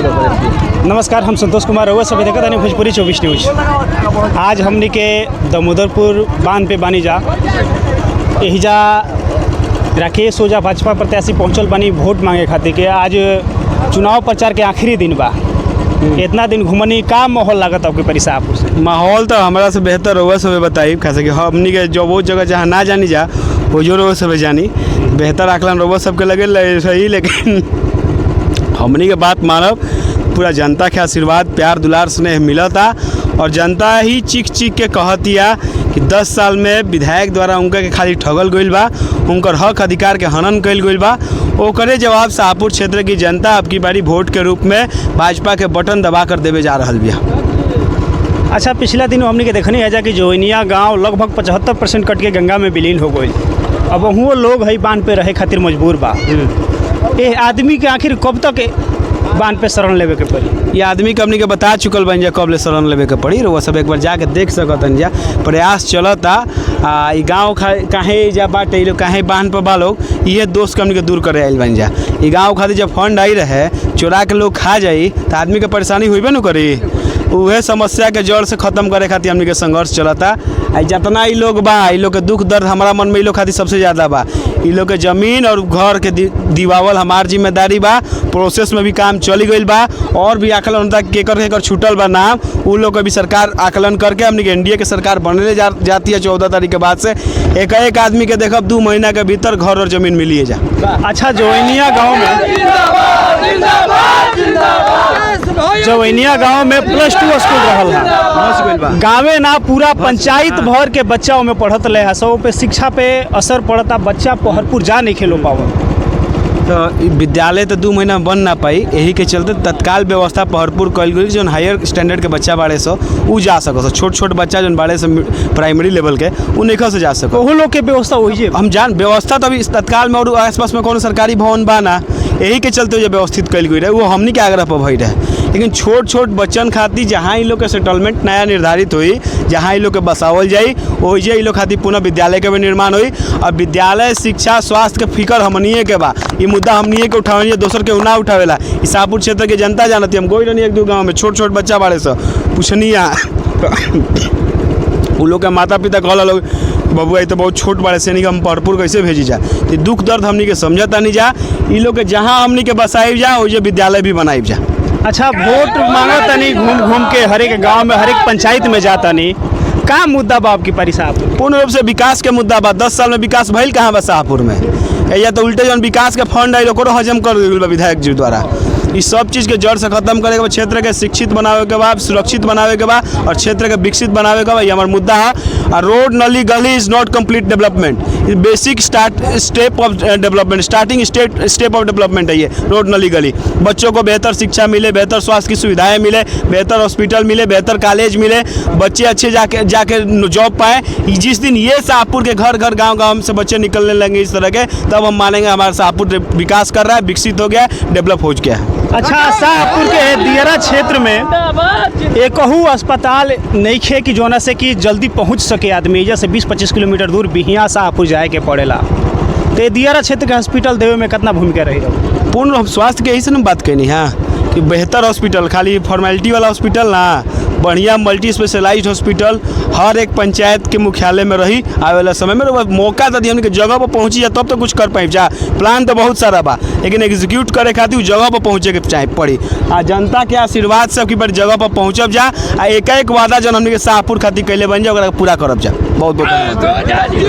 नमस्कार, हम संतोष कुमार रउआ सब देखत तानी भोजपुरी 24 न्यूज। आज हमनी के दामोदरपुर बांध पे बानी जा एहिजा राकेश ओझा भाजपा प्रत्याशी पहुंचल बानी वोट मांगे खातिर के। आज चुनाव प्रचार के आखिरी दिन बा। इतना दिन घुमनी का माहौल लागत आपके परिसापुर से? माहौल तो हमारा से बेहतर रउआ सब बताई, खास कि हमनी के जो वो जगह जहाँ ना जानी जा वो जो रउआ सब जानी बेहतर आकलन रउआ सबके लगे सही, लेकिन हमनी के बात मानब पूरा जनता के आशीर्वाद प्यार दुलार स्नेह मिलता और जनता ही चीख चीख के कहतिया कि 10 साल में विधायक द्वारा उनका के खाली ठगल गईल बा, उनकर हक अधिकार के हनन कईल गईल बा। ओकरे जवाब शाहपुर क्षेत्र की जनता अब की बारी वोट के रूप में भाजपा के बटन दबा कर देवे जा रहा बिया। अच्छा, पिछला दिन हमनी के देखनी है जा कि जोइनिया गांव लगभग 75% कट के गंगा में विलीन हो गई। अब वहुँ लोग है बांध पे रहे खातिर मजबूर बा। ये आदमी के आखिर कब तक बांध पे शरण लेवे के पड़ी? ये आदमी के हमनी के बता चुकल बन जा कब ले शरण लेवे के पड़ी। वो सब एक बार जाके देख सकतन जा, प्रयास चलता। ई गाँव काहे जा बाटे ये लोग काहे बांध पर बा लोग, ये दोस्त के हमनी के दूर करे आइल बन जा। ई गाँव खातिर जब फंड आई रहे चोरा के लोग खा जाई तो आदमी के परेशानी हुई न करी। उहे समस्या के जड़ से खत्म करे खातिर हमनी के संघर्ष चलता। जितना ई लोग बा ई लोग के दुख दर्द हमारा मन में ई लोग खातिर सबसे ज़्यादा बा। ई लोग के ज़मीन और घर के दिवावल हमार जिम्मेदारी बा। प्रोसेस में भी काम चली गई बा और भी आकलन होता केकर छूटल बा नाम, उ लोग के भी सरकार आकलन करके हमनी के एनडीए के सरकार बनने जाती है 14 तारीख के बाद से। एक आदमी के देखब 2 महीना के भीतर घर और जमीन मिलिए जा। अच्छा, जोइनिया गाँव में +2 स्कूल रहल है। गाँवे ना पूरा पंचायत भर के बच्चा में पढ़त ले है। सब पे शिक्षा पे असर पड़ता, बच्चा भरपूर जा नहीं खेलो पावत। तो विद्यालय तो 2 महीना बन ना पाई, यही के चलते तत्काल व्यवस्था भरपूर कल गई। जो हायर स्टैंडर्ड के बच्चा बाड़े सो उ जा सको, छोट छोट बच्चा जो बाड़े से प्राइमरी लेवल के उ नहीं से जा सको। वो लोग के व्यवस्था वही है। हम जान व्यवस्था तो अभी तत्काल में और आसपास में कोनो सरकारी भवन बा ना, यही के चलते जो व्यवस्थित कल गई रहे वो हमनी के आग्रह पर भई रहे। लेकिन छोट छोट बच्चन खातिर जहाँ इन लोग के सेटलमेंट नया निर्धारित हुई, जहाँ इन लोग के बसावल जाई वही इन लोग खातिर पुनः विद्यालय के भी निर्माण हुई। और विद्यालय शिक्षा स्वास्थ्य के फिक्र हमनिए के बा। ये मुद्दा हमनिए के उठावे, दोसर के ना उठावेला। शाहपुर क्षेत्र के जनता जानती। हम कोई नहीं 1-2 गाँव में छोट छोट बच्चा बाड़े से पूछनिया उ लोग के माता पिता कहला लोग बबुआ तो बहुत छोट बाड़े से नहीं हम भरपूर कैसे भेजी जा। तो दुख दर्द हमनी के समझता नहीं जा। इ लोग के जहाँ हमनी के बसाई जा वही विद्यालय भी बनाई जा। अच्छा, वोट मांगता नहीं घूम घूम के हर एक गाँव में हर एक पंचायत में जाता नहीं, का मुद्दा बा आपकी परिसापुर? पूर्ण रूप से विकास के मुद्दा बा। 10 साल में विकास भइल कहाँ बा शाहपुर में? या तो उल्टे जौन विकास के फंड आई ओकरो हजम कर दिल बा विधायक जी द्वारा। इस सब चीज़ के जड़ से खत्म करे के बाद क्षेत्र के शिक्षित बनावे के बाद, सुरक्षित बनावे के बाद और क्षेत्र के विकसित बनावे के बाद ये हमारा मुद्दा है। रोड नली गली is not complete development, basic step of development, starting step of development है ये रोड नली गली। बच्चों को बेहतर शिक्षा मिले, बेहतर स्वास्थ्य की सुविधाएं मिले, बेहतर हॉस्पिटल मिले, बेहतर कॉलेज मिले, बच्चे अच्छे जाके जॉब पाए। जिस दिन ये शाहपुर के घर घर गाँव गाँव से बच्चे निकलने लगेंगे इस तरह के, तब हम मानेंगे हमारा शाहपुर विकास कर रहा है, विकसित हो गया, डेवलप हो गया है। अच्छा, शाहपुर के दियरा क्षेत्र में एकहू अस्पताल नहीं खे कि जोना से कि जल्दी पहुंच सके आदमी। जैसे 20-25 किलोमीटर दूर बिहिया शाहपुर जाए के पड़ेला। तो दियरा क्षेत्र के हॉस्पिटल देवे में कितना भूमिका रही? पूर्ण स्वास्थ्य के यही से ना बात कहनी है कि बेहतर हॉस्पिटल, खाली फॉर्मेलिटी वाला हॉस्पिटल ना, बढ़िया मल्टी स्पेशलाइज्ड हॉस्पिटल हर एक पंचायत के मुख्यालय में रही। आने वाला समय में मौका तो दिया उनके जगह पर पहुँची जा तब तो कुछ कर पाई जा। प्लान तो बहुत सारा बा लेकिन एग्जीक्यूट करे खातिर जगह पर पहुँचे के चाहे पड़ी। आ जनता के आशीर्वाद से की बार जगह पर पहुँचब जा। एक वादा जन हमने शाहपुर खातिर कैले बन जा पूरा करब जा। बहुत बहुत धन्यवाद।